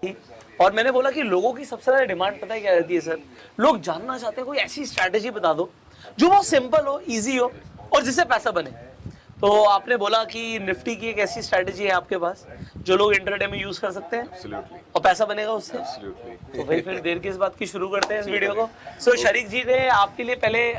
थी। और मैंने बोला कि लोगों की सबसे ज्यादा डिमांड पता है क्या रहती है सर, लोग जानना चाहते हैं कोई ऐसी स्ट्रैटेजी बता दो जो बहुत सिंपल हो, इजी हो और जिससे पैसा बने। तो आपने बोला कि निफ्टी की एक ऐसी स्ट्रैटेजी है आपके पास जो लोग इंटरडे में यूज कर सकते हैं एब्सोल्युटली, और पैसा बनेगा उससे। तो भाई फिर देर किस बात की, शुरू करते हैं इस वीडियो को। सो शरीक जी ने आपके लिए पहले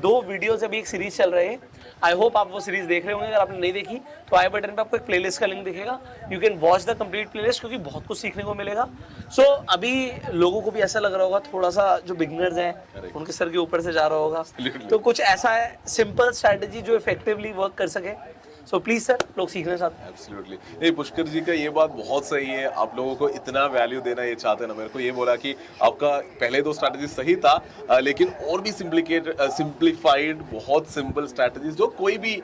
2 वीडियोस, अभी एक सीरीज चल रही है, आई होप आप वो सीरीज देख रहे होंगे। अगर आपने नहीं देखी तो आई बटन पे आपको एक प्लेलिस्ट का लिंक दिखेगा, you can watch the complete playlist, क्योंकि बहुत कुछ सीखने को मिलेगा। सो अभी लोगों को भी ऐसा लग रहा होगा थोड़ा सा, जो बिगनर्स हैं उनके सर के ऊपर से जा रहा होगा, तो कुछ ऐसा है सिंपल स्ट्रैटेजी जो इफेक्टिवली वर्क कर सके। सो प्लीज सर, लोग सीखना चाहते हैं। एब्सोल्युटली नहीं, पुष्कर जी का ये बात बहुत सही है। आप लोगों को इतना वैल्यू देना ये चाहते हैं ना। मेरे को ये बोला कि आपका पहले 2 स्ट्रैटेजी सही था, लेकिन और भी सिंप्लीफाइड बहुत सिंपल स्ट्रैटेजीज जो कोई भी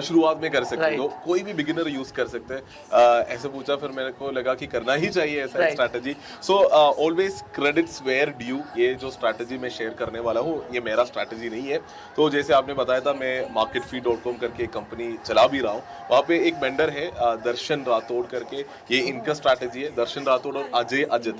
शुरुआत में कर सकते हैं, Right. कोई भी बिगिनर यूज कर सकते हैं। ऐसे पूछा, फिर मेरे को लगा कि करना ही चाहिए ऐसा Right. Strategy. So always credits where due. ये जो स्ट्रैटेजी मैं शेयर करने वाला हूँ ये मेरा स्ट्रैटेजी नहीं है। तो जैसे आपने बताया था, मैं marketfeed.com करके एक कंपनी चला भी रहा हूँ। वहाँ पे एक वेंडर है दर्शन राठौड़ करके, ये इनका स्ट्रैटेजी है। दर्शन राठौड़ और अजय अजित,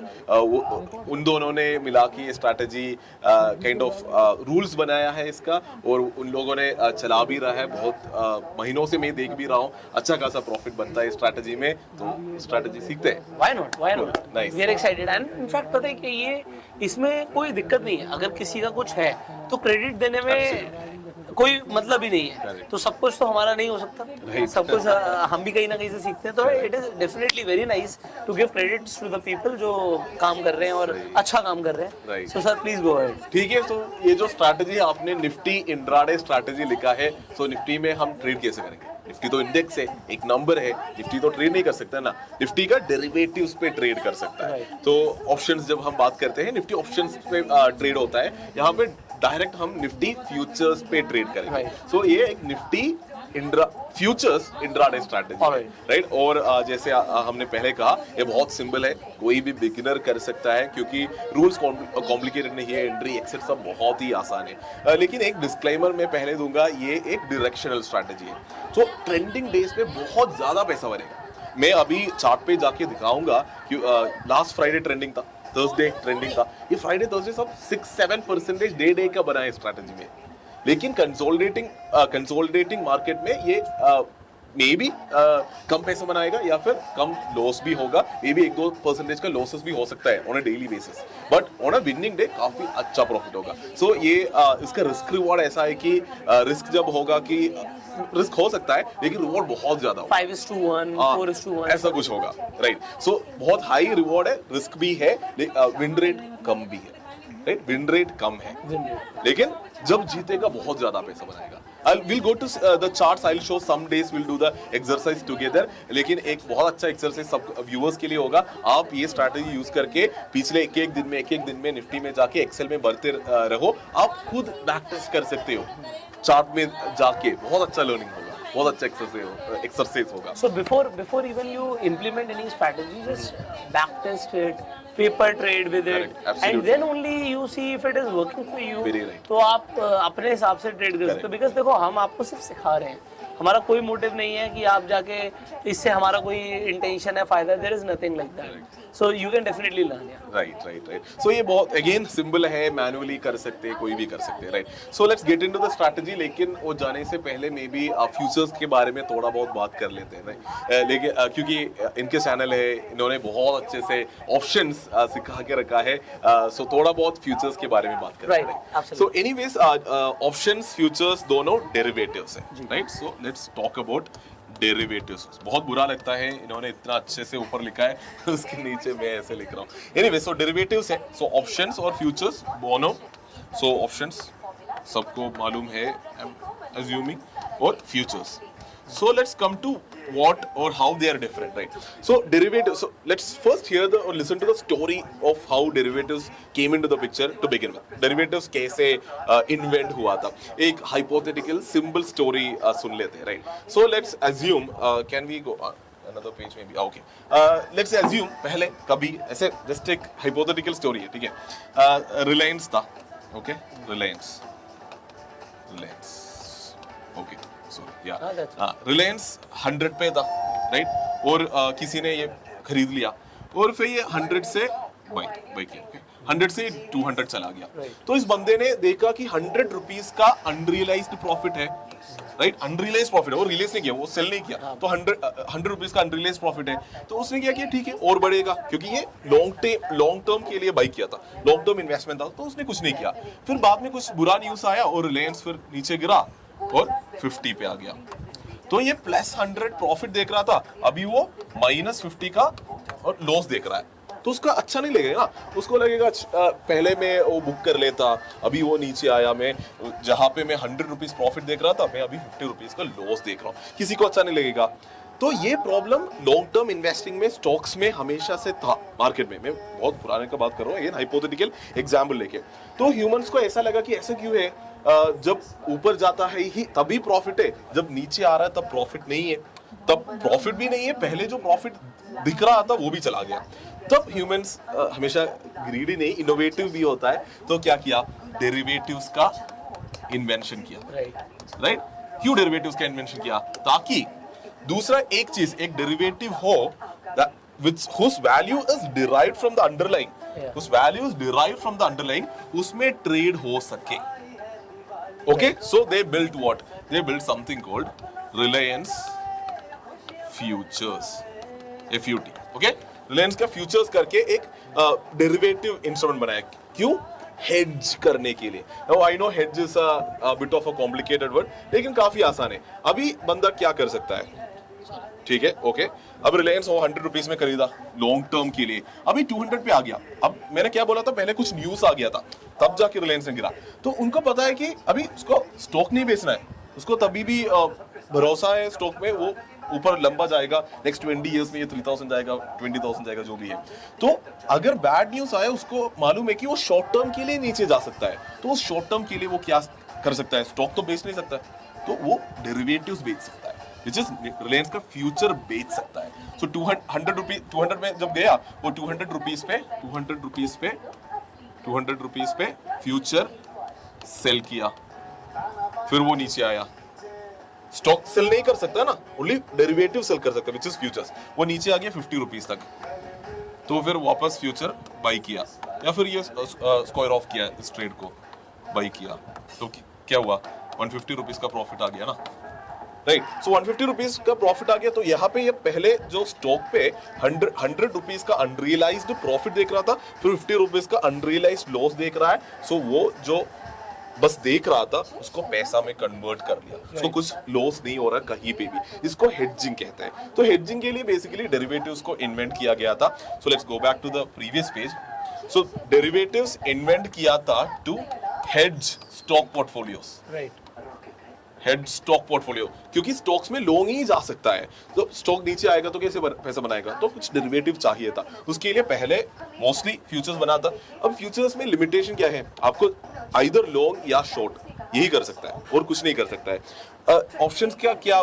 उन दोनों ने मिला के ये स्ट्रैटेजी काइंड ऑफ रूल्स बनाया है इसका, और उन लोगों ने चला भी रहा है। बहुत महीनों से मैं देख भी रहा हूँ अच्छा खासा प्रॉफिट बनता है इस स्ट्रैटेजी में। तो स्ट्रैटेजी सीखते हैं। Why not? Why not? Nice. We are excited and in fact पता है कि ये, इसमें कोई दिक्कत नहीं है। अगर किसी का कुछ है तो क्रेडिट देने में कोई मतलब ही नहीं है। तो सब कुछ तो हमारा नहीं हो सकता, सब कुछ हम भी कहीं ना कहीं से सीखते हैं। तो it is definitely very nice to give credits to the people जो काम कर रहे हैं और अच्छा काम कर रहे हैं। So sir please go ahead. ठीक है। तो ये जो स्ट्रैटेजी आपने निफ्टी इंट्राडे स्ट्रैटेजी लिखा है, तो निफ्टी में हम ट्रेड कैसे करेंगे? निफ्टी तो इंडेक्स है, एक नंबर है, निफ्टी तो ट्रेड नहीं कर सकता ना। निफ्टी का डेरिवेटिव्स पे ट्रेड कर सकता है। तो ऑप्शंस जब हम बात करते हैं, निफ्टी ऑप्शंस पे ट्रेड होता है। यहाँ पे डायरेक्ट हम निफ्टी फ्यूचर्स पे ट्रेड करेंगे। सो ये एक निफ्टी फ्यूचर्स इंट्राडे स्ट्रैटेजी है, राइट। और जैसे हमने पहले कहा, ये बहुत सिंपल है, कोई भी बिगिनर कर सकता है, क्योंकि रूल्स कॉम्प्लिकेटेड नहीं है, एंट्री एक्सिट सब बहुत ही आसान है। लेकिन एक डिस्क्लेमर मैं पहले दूंगा, ये एक डायरेक्शनल स्ट्रैटेजी है। तो ट्रेंडिंग डेज पे बहुत ज्यादा पैसा बनेगा। मैं अभी चार्ट पे जाके दिखाऊंगा कि लास्ट फ्राइडे ट्रेंडिंग था, थर्सडे ट्रेंडिंग था, ये फ्राइडे थर्सडे सब 6-7% डे का बना है स्ट्रैटेजी में। लेकिन कंसोलिडेटिंग मार्केट में ये मे बी कम पैसा बनाएगा या फिर कम लॉस भी होगा। मे बी 1-2% का लॉसेस भी हो सकता है on a daily basis, but on a winning day काफी अच्छा प्रॉफिट होगा। सो ये इसका रिस्क रिवॉर्ड ऐसा है कि रिस्क जब होगा कि रिस्क हो सकता है, लेकिन रिवॉर्ड बहुत ज्यादा होगा, 5:1, 4:1 ऐसा कुछ होगा, राइट। सो बहुत हाई रिवॉर्ड है, रिस्क भी है, विन रेट कम भी है, राइट। विन रेट कम है, लेकिन जब जीतेगा बहुत ज्यादा पैसा बनाएगा। We'll go to the charts. I'll show some days we'll do the exercise together. लेकिन एक बहुत अच्छा एक्सरसाइज सब व्यूअर्स के लिए होगा। आप ये स्ट्रैटेजी यूज करके पिछले एक एक दिन में निफ्टी में जाके एक्सेल में भरते रहो। आप खुद बैक टेस्ट कर सकते हो चार्ट में जाके, बहुत अच्छा लर्निंग होगा, बहुत अच्छा एक्सरसाइज होगा। So before even you implement any strategy, just back test it, paper trade with it, Correct, absolutely. and then only you see if it is working for you. Very right. तो आप अपने हिसाब से trade कर सकते हो। Because देखो, हम आपको सिर्फ सिखा रहे हैं, हमारा कोई मोटिव नहीं है कि आप जाके, इससे हमारा कोई इंटेंशन है फायदा, there is nothing like that. So you can definitely learn. Right. So ये बहुत अगेन सिंपल है, मैनुअली कर सकते हैं, कोई भी कर सकते हैं, right. So let's get into the strategy. लेकिन वो जाने से पहले मे बी फ्यूचर्स के बारे में थोड़ा बहुत बात कर लेते हैं, राइट। लेकिन क्योंकि इनके चैनल है, इन्होंने बहुत अच्छे से ऑप्शंस सिखा के रखा है। सो थोड़ा बहुत फ्यूचर्स के बारे में बात करते हैं। सो एनीवेज, ऑप्शंस फ्यूचर्स दोनों डेरिवेटिव्स हैं, right. So let's talk about derivatives. बहुत बुरा लगता है, इन्होंने इतना अच्छे से ऊपर लिखा है, उसके नीचे मैं ऐसे लिख रहा हूँ। एनीवे, सो डेरिवेटिव्स है, सो ऑप्शंस और फ्यूचर्स दोनों। सो ऑप्शंस सबको मालूम है, आई एम अज्यूमिंग, और futures. So let's come to what or how they are different, right? So derivatives. So let's first hear or listen to the story of how derivatives came into the picture to begin with. Derivatives कैसे invent हुआ था? एक hypothetical simple story सुन लेते हैं, right? So let's assume. Can we go another page maybe? Okay. Let's assume पहले कभी ऐसे just एक hypothetical story है, ठीक है? Reliance था, okay? Reliance. Okay. रिलायंस 100 पे था, राइट। और किसी ने ये खरीद लिया, और फिर ये 100 से बाई किया, 100 से 200 चला गया। Right. तो इस बंदे ने देखा कि 100 रुपीज का अनरियलाइज्ड प्रॉफिट है, राइट, अनरियलाइज प्रॉफिट है, वो रिलीज नहीं किया, वो सेल नहीं किया, तो 100 रुपीज का अनरियलाइज प्रॉफिट है। तो उसने क्या किया, ठीक है और बढ़ेगा, क्योंकि ये लॉन्ग टर्म के लिए बाई किया था, लॉन्ग टर्म इन्वेस्टमेंट था, तो उसने कुछ नहीं किया। फिर बाद में कुछ बुरा न्यूज आया और रिलायंस फिर नीचे गिरा और 50 पे आ गया। तो ये +100 प्रॉफिट देख रहा था, अभी वो -50 का और लॉस देख रहा है। तो उसका अच्छा नहीं लगेगा ना, उसको लगेगा पहले मैं वो बुक कर लेता, अभी वो नीचे आया, मैं जहां पे मैं 100 रुपीज प्रॉफिट देख रहा था, मैं अभी 50 रुपीज का लॉस देख रहा हूँ, किसी को अच्छा नहीं लगेगा। तो ये प्रॉब्लम लॉन्ग टर्म इन्वेस्टिंग में, स्टॉक्स में हमेशा से था मार्केट में। मैं बहुत पुराने का बात कर रहा हूँ, ये हाइपोथेटिकल एग्जाम्पल लेके। तो ह्यूमंस को ऐसा लगा कि ऐसा क्यों है, जब ऊपर जाता है ही तभी प्रॉफिट है, जब नीचे आ रहा है तब प्रॉफिट नहीं है, तब प्रॉफिट भी नहीं है, पहले जो प्रॉफिट दिख रहा था वो भी चला गया। तब ह्यूमंस हमेशा ग्रीडी नहीं, इनोवेटिव भी होता है, तो क्या किया, डेरिवेटिव्स का इन्वेंशन किया, राइट। क्यों डेरिवेटिव्स का इन्वेंशन किया, ताकि दूसरा एक चीज, एक डेरिवेटिव हो whose value is derived from the underlying, whose value is derived from the underlying, उसमें ट्रेड हो सके। Okay, so they built what? They built something called Reliance Futures, FUT. Okay, Reliance का फ्यूचर्स करके एक derivative instrument बनाया। क्यों? Hedge करने के लिए। Now I know hedge is a bit of a complicated word, लेकिन काफी आसान है। अभी बंदा क्या कर सकता है, ठीक है, ओके, अब रिलायंस वो 100 रुपीज में खरीदा लॉन्ग टर्म के लिए, अभी 200 पे आ गया। अब मैंने क्या बोला था, पहले कुछ न्यूज आ गया था, तब जाके रिलायंस ने गिरा। तो उनको पता है कि अभी उसको स्टॉक नहीं बेचना है, उसको तभी भी भरोसा है स्टॉक में, वो ऊपर लंबा जाएगा, नेक्स्ट 20 इयर्स में ये 3000 जाएगा, 20,000 जाएगा, जो भी है। तो अगर बैड न्यूज आए, उसको मालूम है कि वो शॉर्ट टर्म के लिए नीचे जा सकता है, तो उस शॉर्ट टर्म के लिए वो क्या कर सकता है, स्टॉक तो बेच नहीं सकता, तो वो डेरिवेटिव्स बेच सकता है, विच इज रिलायंस का फ्यूचर बेच सकता है। सो 200 में जब गया, वो 200 रुपीज पे फ्यूचर सेल किया, फिर वो नीचे आया। स्टॉक सेल नहीं कर सकता ना, ओनली डेरिवेटिव सेल कर सकता है, विच इज फ्यूचर्स। वो नीचे आ गया 50 रुपीज तक, तो फिर वापस फ्यूचर बाई किया, या फिर ये स्क्वायर ऑफ किया, इस ट्रेड को बाई किया, तो क्या हुआ, 150 रुपीज का प्रॉफिट आ गया ना, राइट। सो 150 रुपीज का प्रॉफिट आ गया। तो यहाँ पे ये पहले जो स्टॉक पे 100 रुपीज का अनरियलाइज्ड प्रॉफिट देख रहा था, फिर 50 रुपीज का अनरियलाइज्ड लॉस देख रहा है। सो वो जो बस देख रहा था, उसको पैसा में कन्वर्ट कर लिया, उसको कुछ लॉस नहीं हो रहा कहीं पे भी। इसको हेजिंग कहते हैं। तो हेजिंग के लिए बेसिकली डेरिवेटिव्स को इन्वेंट किया गया था। So let's go back to the previous page. So derivatives invent किया था to hedge stock portfolios, right, hedge stock portfolio, क्योंकि स्टॉक्स में लॉन्ग ही जा सकता है। तो स्टॉक नीचे आएगा तो कैसे पैसा बनाएगा, तो कुछ डेरिवेटिव चाहिए था, उसके लिए पहले मोस्टली फ्यूचर्स बना था। अब फ्यूचर्स में लिमिटेशन क्या है, आपको आइदर लॉन्ग या शॉर्ट यही कर सकता है, और कुछ नहीं कर सकता है। ऑप्शंस क्या क्या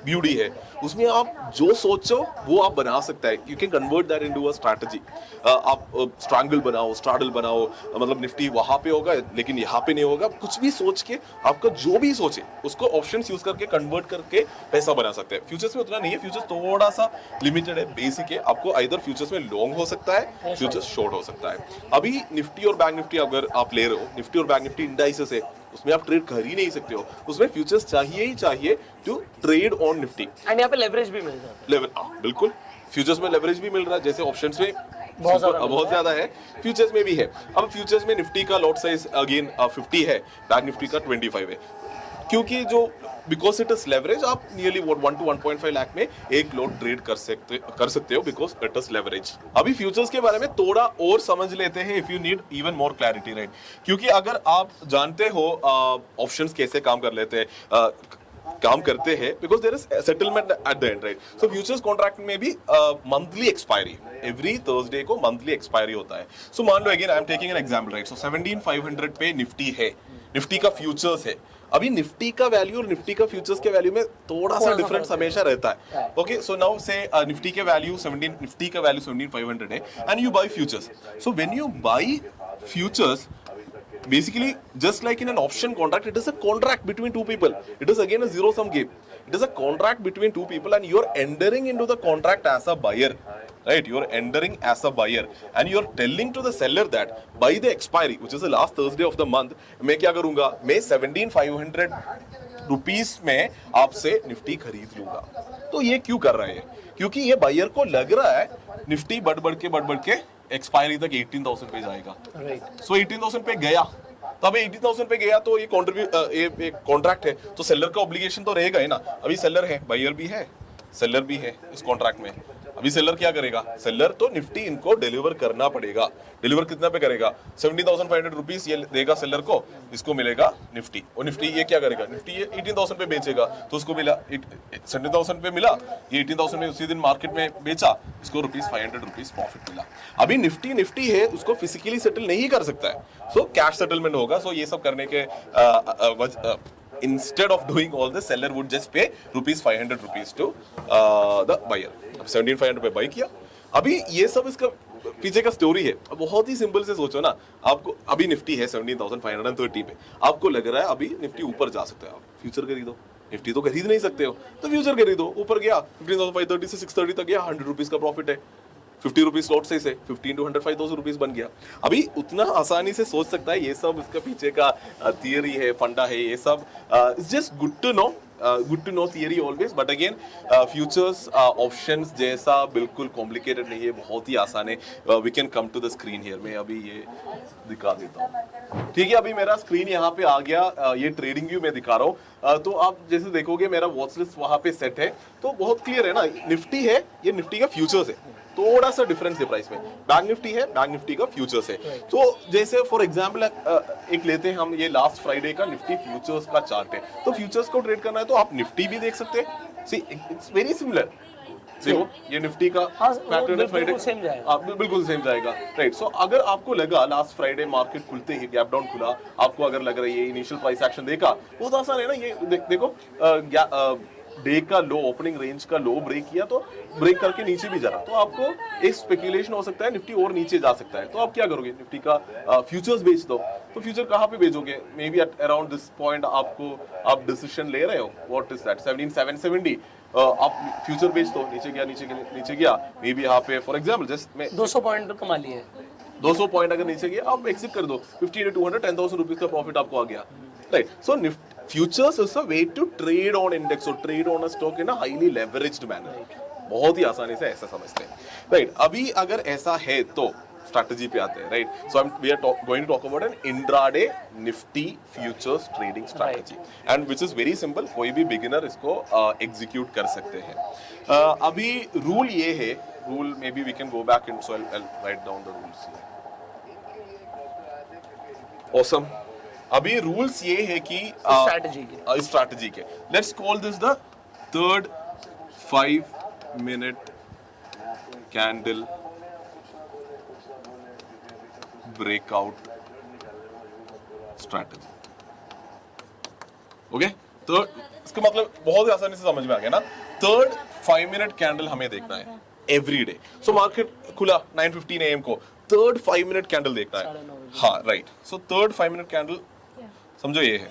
ब्यूटी है, उसमें आप जो सोचो वो आप बना सकता है। You can convert that into a strategy. आप स्ट्रैंगल बनाओ, स्ट्रैडल बनाओ, मतलब निफ्टी वहां पे होगा लेकिन यहाँ पे नहीं होगा, कुछ भी सोच के आपका जो भी सोचे उसको ऑप्शंस यूज करके कन्वर्ट करके पैसा बना सकते हैं। फ्यूचर्स में उतना नहीं है, फ्यूचर्स थोड़ा सा लिमिटेड है, बेसिक है। आपको आइदर फ्यूचर्स में लॉन्ग हो सकता है, फ्यूचर्स शॉर्ट हो सकता है। अभी निफ्टी और बैंक निफ्टी अगर आप ले रहे हो, निफ्टी और बैंक निफ्टी इंडाइसेस है, उसमें आप ट्रेड कर ही नहीं सकते हो, उसमें फ्यूचर्स चाहिए ही चाहिए to trade on Nifty. And यहाँ पे लेवरेज भी मिल जाता है। बिल्कुल, फ्यूचर्स में लेवरेज भी मिल रहा है, जैसे ऑप्शंस में बहुत ज्यादा है, फ्यूचर्स में भी है। अब फ्यूचर्स में निफ्टी का लॉट साइज अगेन 50 है, बैंक निफ्टी का 25 है, क्योंकि जो बिकॉज इट इज लेवरेज, आप नियरली 1 to 1.5 लाख में एक लॉट ट्रेड कर सकते हो, बिकॉज इट इज लेवरेज। अभी फ्यूचर्स के बारे में थोड़ा और समझ लेते हैं, if you need even more clarity, right. क्योंकि अगर आप जानते हो ऑप्शंस कैसे काम करते हैं, because there is settlement at the end, right. So futures contract में भी मंथली एक्सपायरी, एवरी थर्सडे को मंथली एक्सपायरी होता है। सो मान लो again I am taking an example, right. So 17,500 पे निफ्टी है, निफ्टी का फ्यूचर्स है। अभी निफ्टी का वैल्यू और निफ्टी का फ्यूचर्स के वैल्यू में थोड़ा सा डिफरेंस हमेशा रहता है। Okay, so now say Nifty का वैल्यू 17,500 है, and you buy futures. So when you buy futures, basically just like in an option contract, it is a contract between two people, it is again a zero sum game. It is a contract between two people and you are entering into the contract as a buyer, right? You are entering as a buyer and you are telling to the seller that by the expiry, which is the last Thursday of the month, मैं क्या करूँगा, मैं 17,500 rupees में आपसे Nifty खरीद लूंगा। तो ये क्यों कर रहे हैं? क्योंकि ये बायर को लग रहा है निफ्टी बढ़ बढ़ के एक्सपायरी तक 18,000 पे जाएगा, राइट। सो 18,000 पे गया, तब 18,000 पे गया तो ये कॉन्ट्रैक्ट है, तो सेलर का ऑब्लिगेशन तो रहेगा ही ना। अभी सेलर है, बायर भी है, सेलर भी है इस कॉन्ट्रैक्ट में। अभी सेलर क्या करेगा? सेलर तो निफ्टी इनको डिलीवर करना पड़ेगा। डिलीवर कितना पे करेगा? 17,500 रुपीस ये देगा सेलर को, इसको मिलेगा निफ्टी। और निफ्टी ये क्या करेगा? निफ्टी ये 18,000 पे बेचेगा, तो उसको मिला 17,000 पे मिला, ये 18,000 में उसी दिन मार्केट में बेचा, इसको ₹500 प्रॉफिट मिला। अभी निफ्टी है, उसको फिजिकली सेटल नहीं कर सकता है, सो कैश सेटलमेंट होगा। सो ये सब करने के instead of doing all this, seller would just pay ₹500 to the buyer। 17,500 पे बाई किया। अभी ये सब इसका पीछे का स्टोरी है। बहुत ही सिंपल से सोचो ना, आपको अभी निफ्टी है 17,530 पे, आपको लग रहा है अभी निफ्टी ऊपर जा सकता है, आप फ्यूचर खरीदो। निफ्टी तो खरीद नहीं सकते हो, तो फ्यूचर खरीदो। ऊपर गया 15,530 से 630 तक गया, ₹100 का प्रॉफिट है, ₹50 लॉट से 15 to 100 ₹5,000 बन गया। अभी उतना आसानी से सोच सकता है, ये सब इसका पीछे का थियरी है, फंडा है, ये सब it's just good to know theory always. But again futures options जैसा बिल्कुल कॉम्प्लिकेटेड नहीं है, बहुत ही आसान है। We can come to the screen here, मैं अभी ये दिखा देता हूँ, ठीक है। अभी मेरा स्क्रीन यहाँ पे आ गया, ये ट्रेडिंग व्यू मैं दिखा रहा हूँ। तो आप जैसे देखोगे मेरा वॉच लिस्ट वहाँ पे सेट है, तो बहुत क्लियर है ना, निफ्टी है, ये निफ्टी का फ्यूचर्स है, थोड़ा सा डिफरेंस है प्राइस में। बैंक निफ्टी है, बैंक निफ्टी का फ्यूचर्स है। तो जैसे फॉर एग्जांपल एक लेते हैं हम, ये लास्ट फ्राइडे का निफ्टी फ्यूचर्स का चार्ट है। तो फ्यूचर्स को ट्रेड करना है तो आप निफ्टी भी देख सकते हैं। See it's very similar. देखो ये निफ्टी का पैटर्न है, फ्राइडे बिल्कुल सेम जाएगा, राइट। सो अगर आपको लगा लास्ट फ्राइडे मार्केट खुलते ही गैप डाउन खुला, आपको अगर लग रहा है ये इनिशियल प्राइस एक्शन देगा, बहुत आसान है ना। ये देखो डे का लो, ओपनिंग रेंज का लो ब्रेक किया, तो ब्रेक करके नीचे भी जा रहा, तो आपको एक स्पेकुलेशन हो सकता है निफ्टी और नीचे जा सकता है। तो आप क्या करोगे? निफ्टी का फ्यूचर्स बेच दो। तो फ्यूचर कहाँ पे बेचोगे? Maybe at around this point आप डिसीजन ले रहे हो, व्हाट इज दैट 17,770, आप फ्यूचर बेच दो। नीचे गया मे बी यहाँ पे फॉर एग्जाम्पल जस्ट मैं 200 पॉइंट कमा लिए, 200 पॉइंट अगर नीचे गया, आप एक्सिट कर दो, 50 to 200 ₹10,000 का प्रॉफिट आपको आ गया, right. So futures is a way to trade on index or trade on a stock in a highly leveraged manner। बहुत ही आसानी से ऐसा समझते हैं, राइट। अभी अगर ऐसा है तो स्ट्रैटेजी पे आते हैं, right. So we are going to talk about an intraday nifty futures trading strategy and which is very simple। कोई भी बिगिनर इसको एग्जीक्यूट कर सकते हैं। अभी रूल ये है, rule may be we can go back in, so I'll write down the rules here। Awesome। अभी रूल्स ये है कि स्ट्रैटेजी के let's call this the third 5-minute candle breakout strategy. Okay, third, इसका मतलब बहुत ही आसानी से समझ में आ गया ना। थर्ड 5-minute कैंडल हमें देखना है एवरी डे। सो मार्केट खुला 9:15 AM को, थर्ड 5-minute कैंडल देखना है। हाँ, right. So third 5-minute candle समझो ये है,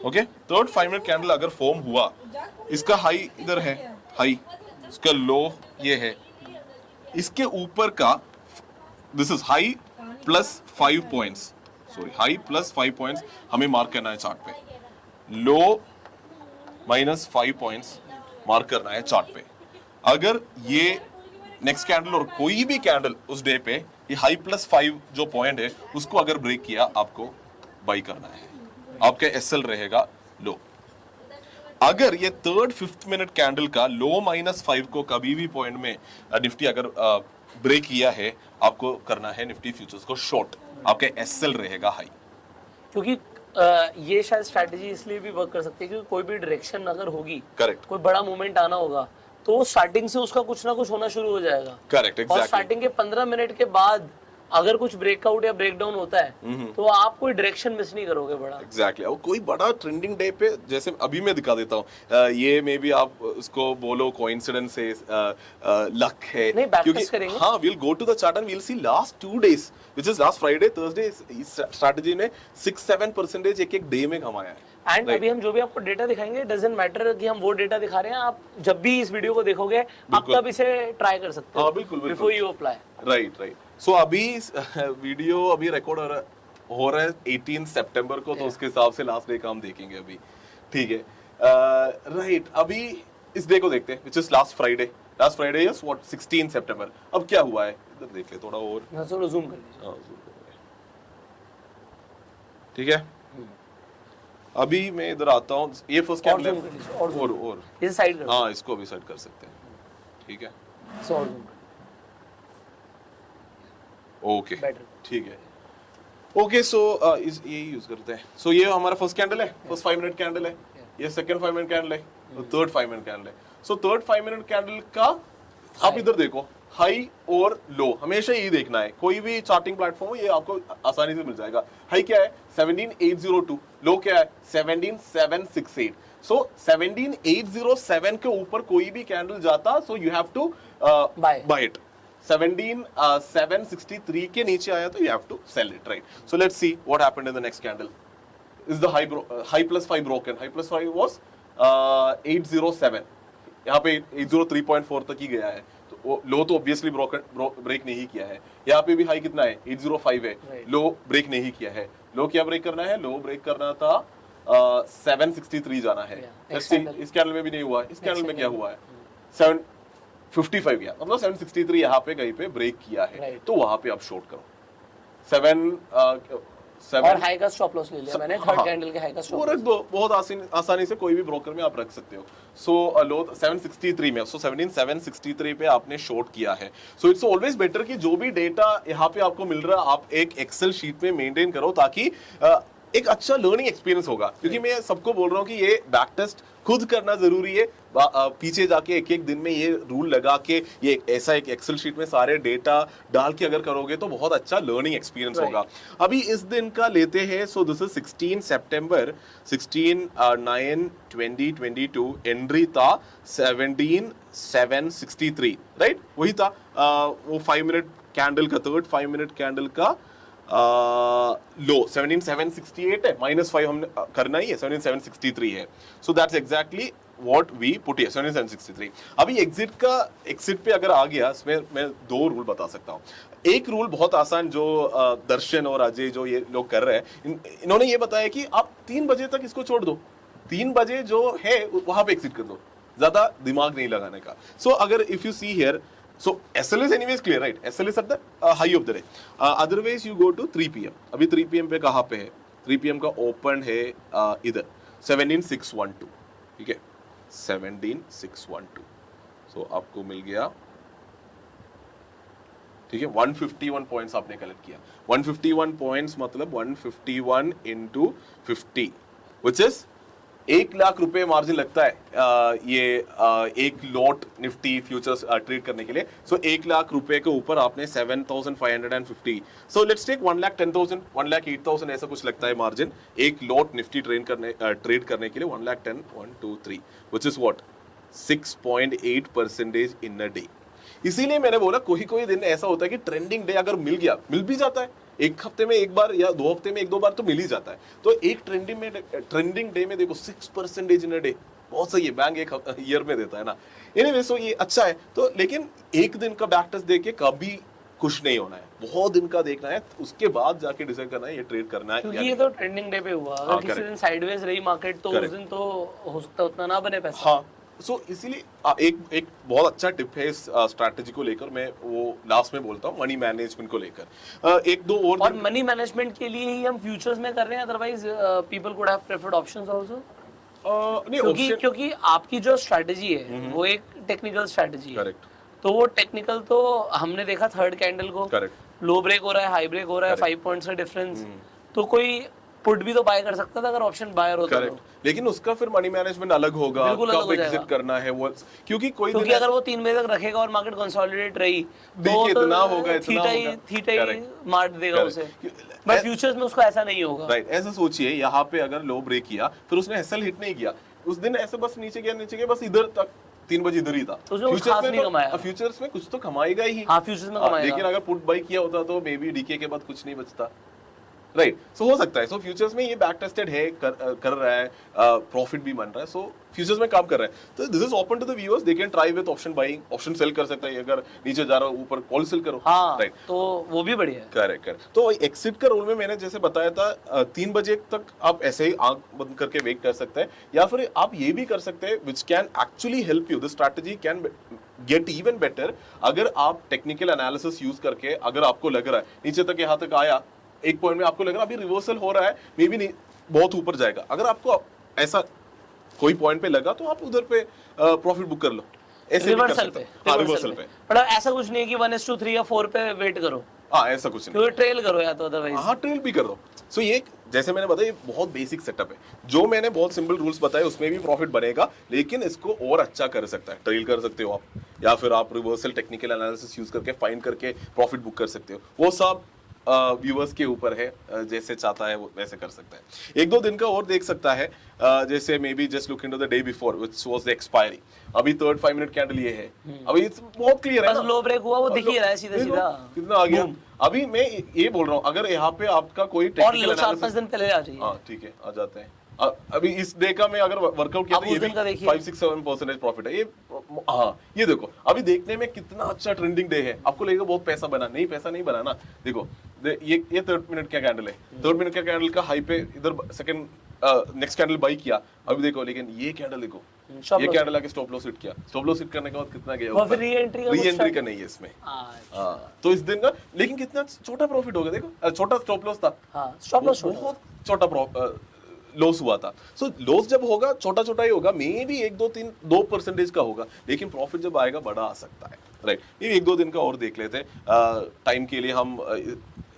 ओके। थर्ड 5-minute कैंडल अगर फॉर्म हुआ, इसका हाई इधर है, हाई, इसका लो ये है, इसके ऊपर का this is high plus 5 points, sorry high plus 5 points हमें मार्क करना है चार्ट पे, लो माइनस 5 पॉइंट्स मार्क करना है चार्ट पे। अगर ये नेक्स्ट कैंडल और कोई भी कैंडल उस डे पे ये हाई प्लस 5 जो पॉइंट है उसको अगर ब्रेक किया, आपको बाई करना है, आपका एसएल रहेगा लो। अगर ये थर्ड 5th-minute कैंडल का लो माइनस 5 को कभी भी पॉइंट में निफ्टी अगर ब्रेक किया है, आपको करना है निफ्टी फ्यूचर्स को शॉर्ट, आपका एसएल रहेगा हाई। क्योंकि ये शायद स्ट्रैटेजी इसलिए भी वर्क कर सकती है क्योंकि कोई भी डायरेक्शन अगर होगी, करेक्ट, कोई बड़ा मूवमेंट आना होगा, तो स्टार्टिंग से उसका कुछ ना कुछ होना शुरू हो जाएगा। Correct, exactly. और स्टार्टिंग के 15 मिनट के बाद अगर कुछ ब्रेकआउट या ब्रेकडाउन होता है तो आप कोई डायरेक्शन मिस नहीं करोगे बड़ा। एग्जैक्टली। और कोई बड़ा ट्रेंडिंग डे पे, जैसे अभी मैं दिखा देता हूँ, ये मे बी आप उसको बोलो कोइंसिडेंस है, लक है, नहीं, बैकटेस्ट करेंगे। हाँ, we'll go to the chart and we'll see last 2 days, which is last Friday, Thursday, इस स्ट्रैटेजी ने 6-7% एक डे में कमाया है। एंड अभी हम जो भी आपको डेटा दिखाएंगे डजंट मैटर कि हम वो डेटा दिखा रहे हैं, आप जब भी इस वीडियो को देखोगे आप तब इसे ट्राई कर सकते हो। हाँ बिल्कुल बिफोर यू अप्लाई। राइट। सो अभी वीडियो अभी रिकॉर्ड हो रहा है 18 सितंबर को, तो उसके हिसाब से लास्ट डे का हम देखेंगे अभी, ठीक है। राइट, अभी इस डे को देखते हैं, which is last Friday yes what 16 सितंबर। अब क्या हुआ है इधर देख ले थोड़ा और, थोड़ा जूम कर लीजिए। हाँ जूम करेंगे, ठीक है। अभी मैं इधर आता हूँ, ये फर्स्ट कैंडल है और इसे साइड कर, हाँ इसको भी सेट कर सकते हैं, ठीक है। और जूम ओके ठीक है। ओके सो ये यूज करते हैं। सो ये हमारा फर्स्ट कैंडल है, फर्स्ट 5 मिनट कैंडल है, ये सेकंड 5 मिनट कैंडल है, थर्ड 5 मिनट कैंडल है। सो थर्ड 5 मिनट कैंडल का आप इधर देखो, हाई और लो हमेशा यही देखना है, कोई भी चार्टिंग प्लेटफॉर्म ये आपको आसानी से मिल जाएगा। हाई क्या है 17802, लो क्या है 17768। सो 17807 के ऊपर कोई भी कैंडल जाता, so you have to buy it. 17763 के नीचे आया तो you have to sell it, right? So let's see what happened in the next candle. Is the high plus 5 broken? High plus 5 was 807. यहाँ पे 803.4 तक ही गया है, तो लो तो ऑब्वियसली ब्रेक नहीं किया है। यहाँ पे भी हाई कितना है 805 है, लो ब्रेक नहीं किया है। लो क्या ब्रेक करना है, लो ब्रेक करना था 763 जाना है। इस कैंडल में भी नहीं हुआ, इस कैंडल में क्या हुआ है 755 गया, मतलब 763 यहाँ पे कहीं पे ब्रेक किया है, तो वहां पे आप शॉर्ट करो। 7 और हाई का स्टॉप लॉस ले लिया मैंने, थर्ड कैंडल के हाई का स्टॉप रख दो, बहुत आसानी से कोई भी ब्रोकर में आप रख सकते हो। सो लो 763 में, सो 763 पे आपने शॉर्ट किया है। सो इट्स ऑलवेज बेटर कि जो भी डेटा यहाँ पे आपको मिल रहा है आप एक एक्सेल शीट में मेंटेन करो, ताकि एक अच्छा लर्निंग एक्सपीरियंस होगा। क्योंकि मैं सबको बोल रहा हूँ कि ये बैक टेस्ट खुद करना जरूरी है, पीछे जाके एक एक दिन में ये रूल लगा के ये ऐसा एक एक्सेल शीट में सारे डेटा डाल के अगर करोगे तो बहुत अच्छा लर्निंग एक्सपीरियंस होगा। अभी इस दिन का लेते हैं, सो दिस इज 16 सितंबर 16/9/2022। एंट्री था 17763, राइट, वही था वो 5 मिनट कैंडल का, थर्ड 5 मिनट कैंडल का लो 17768 है, -5 हमने करना ही है, 17763 है। So that's exactly what we put here 17763। अभी एग्जिट पे अगर आ गया, इसमें मैं 2 रूल बता सकता हूँ। एक रूल बहुत आसान, जो दर्शन और अजय जो ये लोग कर रहे हैं, इन्होंने ये बताया कि आप 3 बजे तक इसको छोड़ दो, 3 बजे जो है वहां पे एग्जिट कर दो, ज्यादा दिमाग नहीं लगाने का। सो अगर if you see here, so SL is anyways clear, right? SL is at the high of the day. Otherwise you go to 3 PM. अभी 3 PM पे कहाँ पे है? 3 PM का ओपन है इधर 17612, ठीक है, 17612। so आपको मिल गया, ठीक है, 151 पॉइंट्स आपने कलेक्ट किया। 151 पॉइंट्स मतलब 151 into 50, which is 1 लाख रुपए मार्जिन लगता है ये एक लॉट निफ्टी फ्यूचर्स ट्रेड करने के लिए। सो 1 लाख रुपए के ऊपर आपने 7550, सो लेट्स टेक 1,10,000 1,08,000 ऐसा कुछ लगता है मार्जिन एक लॉट निफ्टी ट्रेड करने के लिए। 1,10 1 2 3 which is what 6.8% in a day. इसीलिए मैंने बोला कोई दिन ऐसा होता है कि ट्रेंडिंग डे अगर मिल गया, मिल भी जाता है, एक हफ्ते में एक बार या 2 हफ्ते में 1-2 बार तो मिल ही जाता है। तो एक ट्रेंडिंग डे में देखो 6% इन अ डे, बहुत सही है, बैंक एक ईयर में देता है ना। एनीवे सो ये अच्छा है। तो लेकिन एक दिन का बैक टेस्ट देके कभी खुश नहीं होना है, बहुत दिन का देखना है, उसके बाद जाके डिसाइड करना है ये ट्रेड करना है। क्योंकि ये तो ट्रेंडिंग डे पे हुआ, अगर किसी दिन साइडवेज रही मार्केट तो उस दिन तो हो सकता है उतना ना बने पैसा। हाँ, सो इसीलिए एक बहुत अच्छा टिप है इस स्ट्रैटेजी को लेकर, मैं वो लास्ट में बोलता हूँ, मनी मैनेजमेंट को लेकर। 1-2 और मनी मैनेजमेंट के लिए ही हम फ्यूचर्स में कर रहे हैं, otherwise people could have preferred options also. क्योंकि आपकी जो स्ट्रैटेजी है वो एक टेक्निकल स्ट्रैटेजी है। करेक्ट। तो वो टेक्निकल तो हमने देखा थर्ड कैंडल को, लो ब्रेक हो रहा है, हाई ब्रेक हो रहा है, 5 पॉइंट्स का डिफरेंस, तो कोई पुट भी तो बाय कर सकता था अगर ऑप्शन बायर होता तो। लेकिन उसका फिर मनी मैनेजमेंट अलग होगा, कब एग्जिट करना है वो, क्योंकि अगर वो 3 बजे तक रखेगा और मार्केट कंसोलिडेट रही तो इतना होगा, थीटा मार देगा उसे। बट फ्यूचर्स में उसको ऐसा नहीं होगा, राइट। ऐसा सोचिए, यहाँ पे अगर लो ब्रेक किया फिर उसने एसएल हिट नहीं किया, उस दिन ऐसे बस नीचे गया बस इधर तक, 3 बजे इधर ही था। फ्यूचर्स में कुछ तो कमाएगा ही। हाँ, फ्यूचर्स में कमाएगा। लेकिन अगर पुट बाई किया होता तो मे बी डीके के बाद कुछ नहीं बचता। राइट सो हो सकता है सो फ्यूचर्स में ये बैक टेस्टेड है कर रहा है प्रॉफिट भी बन रहा है सो फ्यूचर्स में काम कर रहा है तो this is open to the viewers they can try with option buying option sell कर सकता है अगर नीचे जा रहा है ऊपर कॉल सेल करो हाँ राइट तो वो भी बढ़िया है। करेक्ट तो एक्सिट का रोल में मैंने जैसे बताया था 3 बजे तक आप ऐसे ही आंख बंद करके वेट कर सकते हैं या फिर आप ये भी कर सकते हैं which can actually help you this strategy can get even better अगर आप टेक्निकल एनालिसिस यूज करके अगर आपको लग रहा है नीचे तक यहाँ तक आया एक पॉइंट में आपको लग रहा है अभी रिवर्सल हो रहा है मे बी नहीं बहुत ऊपर जाएगा अगर आपको ऐसा कोई पॉइंट पे लगा तो आप उधर पे प्रॉफिट बुक कर लो ऐसे भी कर रिवर्सल सकते पे हो हाँ रिवर्सल पे पर ऐसा कुछ नहीं है कि 1:3 या 4 पे वेट करो हाँ ऐसा कुछ नहीं क्योंकि ट्रेल करो या तो अदरवाइज हाँ ट्रेल भी कर दो सो ये जैसे मैंने बताया ये बहुत बेसिक सेटअप है जो मैंने बहुत सिंपल रूल्स बताए उसमें भी प्रॉफिट बनेगा लेकिन इसको और अच्छा कर सकता है ट्रेल कर सकते हो आप या फिर आप रिवर्सल टेक्निकल एनालिसिस यूज करके फाइंड करके प्रॉफिट बुक कर सकते हो वो सब व्यूअर्स के ऊपर है जैसे चाहता है वो वैसे कर सकता है 1-2 दिन का और देख सकता है जैसे may be just look into the day before which was the expiry अभी 3rd 5 मिनट कैंडल ये है अभी बहुत क्लियर है बस लो ब्रेक हुआ वो दिख ही रहा है सीधा सीधा कितना आ गया अभी मैं ये बोल रहा हूँ अगर यहाँ पे आपका कोई और टेक्निकल 4-5 दिन पहले आ रही है हाँ ठीक है आ जाते हैं अभी इस डे का मैं अगर वर्कआउट किया आप तो उस ये भी दिन का देखिए। 5-6-7% प्रॉफिट है ये हाँ ये देखो अभी देखने में कितना अच्छा ट्रेंडिंग डे है आपको लगेगा बहुत पैसा बना नहीं पैसा नहीं बना ना देखो ये 3rd मिनट का कैंडल है 3rd मिनट का कैंडल का हाई पे इधर सेकंड नेक्स्ट कैंडल बाई किया अभी देखो लेकिन ये कैंडल देखो ये कैंडल आके स्टॉप लॉस हिट किया स्टॉप लॉस हिट करने के बाद कितना गया वो फिर री-एंट्री का नहीं है इसमें हाँ तो इस दिन का लेकिन कितना छोटा प्रॉफिट हो गया देखो छोटा स्टॉप लॉस था हाँ स्टॉप लॉस बहुत छोटा लॉस हुआ था सो लॉस जब होगा छोटा छोटा ही होगा मे भी 1-2-3 का होगा लेकिन प्रॉफिट जब आएगा बड़ा आ सकता है राइट ये 1-2 दिन का और देख लेते हैं टाइम के लिए हम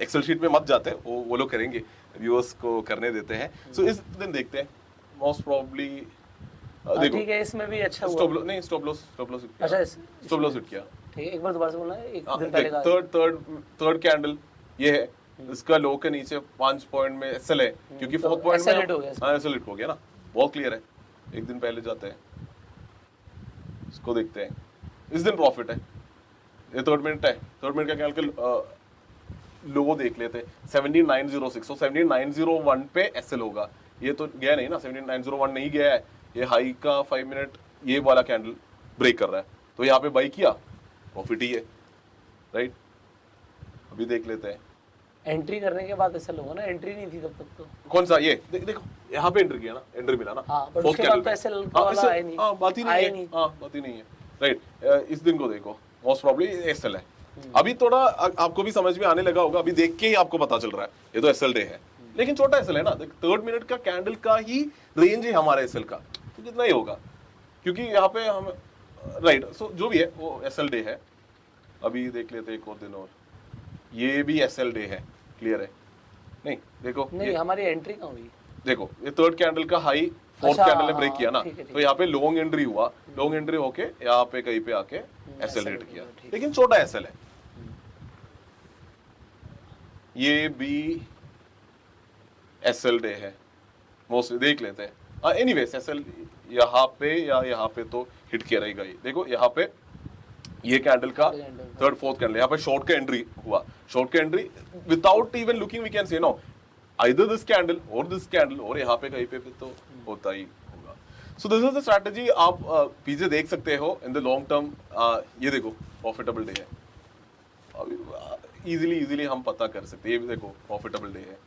एक्सेल शीट में मत जाते वो लोग करेंगे व्यूअर्स को करने देते हैं सो इस दिन देखते हैं मोस्ट प्रोबब्ली देखो ठीक है इसमें भी अच्छा हुआ स्टॉप लॉस अच्छा स्टॉप लॉस हिट किया ठीक है एक बार दोबारा से बोलना है एक दिन पहले का थर्ड कैंडल ये है इसका लो के नीचे 5 पॉइंट में एसएल है क्योंकि 4th पॉइंट में हाँ एसएल हिट हो गया ना बहुत क्लियर है एक दिन पहले जाते हैं इसको देखते हैं इस दिन प्रॉफिट है ये 3rd मिनट है 3rd मिनट का कैंडल लो देख लेते हैं 17906 तो 17901 पे एसएल होगा ये तो गया नहीं ना 17901 नहीं गया है ये हाई का 5 मिनट ये वाला कैंडल ब्रेक कर रहा है तो यहाँ पे बाई किया प्रॉफिट ही है राइट अभी देख लेते हैं एंट्री करने के बाद ऐसा होगा ना एंट्री नहीं थी तब तक तो कौन सा ये देखो यहाँ पे एंट्री किया ना एंट्री मिला ना हाँ, पर उसके बाद तो एसएल वाला आया नहीं हाँ बात ही नहीं है हाँ बात ही नहीं है राइट इस दिन को देखो मोस्ट प्रॉब्ली एसएल है अभी थोड़ा आपको भी समझ में आने लगा होगा अभी देख के ही आपको पता चल रहा है ये तो एसएल डे है लेकिन छोटा एसएल है ना 3rd मिनट का कैंडल का ही रेंज है हमारे एसएल का तो कितना ही होगा क्योंकि यहाँ पे हम राइट सो जो भी है वो एसएल डे है अभी देख लेते हैं एक और दिन और ये भी एसएल डे है क्लियर है नहीं देखो नहीं हमारी एंट्री कहाँ हुई देखो ये 3rd कैंडल का हाई 4th कैंडल ने ब्रेक किया ना तो यहाँ पे लॉन्ग एंट्री हुआ लॉन्ग एंट्री होके यहाँ पे कहीं पे आके एसएल हिट किया लेकिन छोटा एसएल है ये भी एसएल डे है मोस्टली देख लेते हैं एनीवेज एसएल यहाँ पे या यहाँ पे तो हिट किया रहेगा ये देखो यहाँ पे ये कैंडल का 3rd 4th कैंडल यहाँ पे शॉर्ट का एंट्री हुआ शॉर्ट का entry without even looking we can say no either this candle और यहाँ पे कहीं पे तो होता ही होगा so this is the strategy आप पीछे देख सकते हो इन द लॉन्ग टर्म ये देखो प्रॉफिटेबल डे है अभी इजीली हम पता कर सकते हैं ये भी देखो प्रॉफिटेबल डे है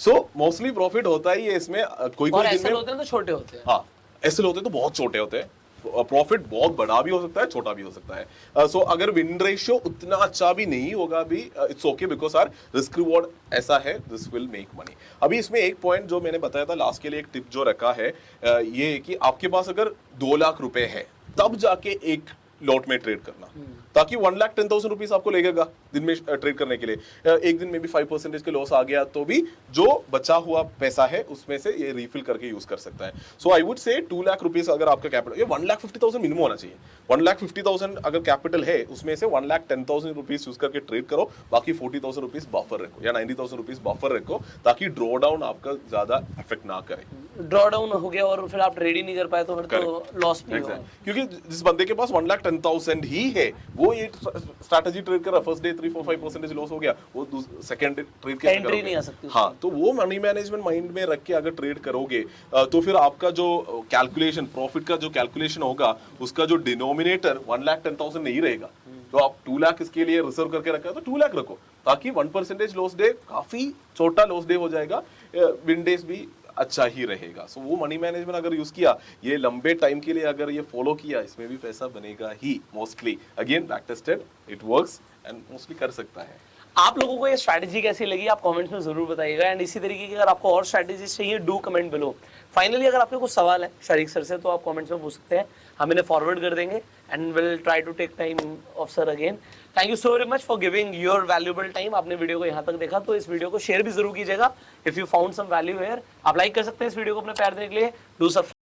सो मोस्टली प्रॉफिट होता ही है इसमें कोई और एसएल होते हैं तो छोटे होते हैं हाँ एसएल होते हैं तो बहुत छोटे होते हैं प्रॉफिट बहुत बड़ा भी हो सकता है छोटा भी हो सकता है सो अगर विन रेशियो उतना अच्छा भी नहीं होगा भी it's okay because our risk reward ऐसा है दिस विल मेक मनी अभी इसमें एक पॉइंट जो मैंने बताया था लास्ट के लिए एक टिप जो रखा है ये कि आपके पास अगर 2 लाख रुपए है तब जाके एक लॉट में ट्रेड करना ताकि 1,10,000 रुपीज आपको लगेगा दिन में ट्रेड करने के लिए एक दिन में भी 5% के लॉस आ गया तो भी जो बचा हुआ पैसा है उसमें से ये रिफिल करके यूज कर सकता है सो I would say 2 lakh rupees अगर आपका कैपिटल ये 1,50,000 मिनिमम होना चाहिए 1,50,000 अगर कैपिटल है उसमें से 1,10,000 रुपीज यूज करके ट्रेड करो बाकी 40,000 रुपीज बफर रखो या 90,000 रुपीज बफर रखो ताकि ड्रॉ डाउन आपका ज्यादा इफेक्ट ना करे ड्रॉ डाउन हो गया और फिर आप ट्रेड ही नहीं कर पाए तो फिर तो लॉस भी होगा क्योंकि जिस बंदे के पास 1,10,000 ही है वो ये स्ट्रैटेजी ट्रेड कर रहा, फर्स्ट डे 3-4-5% लॉस हो गया, वो सेकंड डे ट्रेड कैसे एंट्री करोगे? नहीं आ सकती हाँ, तो वो मनी मैनेजमेंट माइंड में रख के अगर ट्रेड करोगे तो फिर आपका जो कैलकुलेशन, प्रॉफिट का जो कैलकुलेशन होगा, उसका जो डिनोमिनेटर 1,10,000 नहीं रहेगा। तो आप 2 लाख इसके लिए रिजर्व करके रखा है तो 2 लाख रखो, ताकि 1% लॉस डे काफी छोटा लॉस डे हो जाएगा, विन डेज भी अच्छा ही रहेगा। सो वो मनी मैनेजमेंट अगर यूज किया, ये लंबे टाइम के लिए अगर ये फॉलो किया, इसमें भी पैसा बनेगा ही mostly. Again back tested, it works and mostly कर सकता है। आप लोगों को ये स्ट्रैटेजी कैसी लगी आप कमेंट्स में जरूर बताइएगा, एंड इसी तरीके की अगर आपको और स्ट्रैटेजीज चाहिए डू कमेंट बिलो। फाइनली अगर आपके कुछ सवाल है शारिक सर से तो आप कमेंट्स में पूछ सकते हैं, हम इन्हें फॉरवर्ड कर देंगे and will try to take time of sir again. Thank you so very much for giving your valuable time. आपने वीडियो को यहाँ तक देखा तो इस वीडियो को शेयर भी जरूर कीजिएगा। If you found some value here, आप लाइक कर सकते हैं इस वीडियो को अपने प्यार देने के लिए। Do subscribe.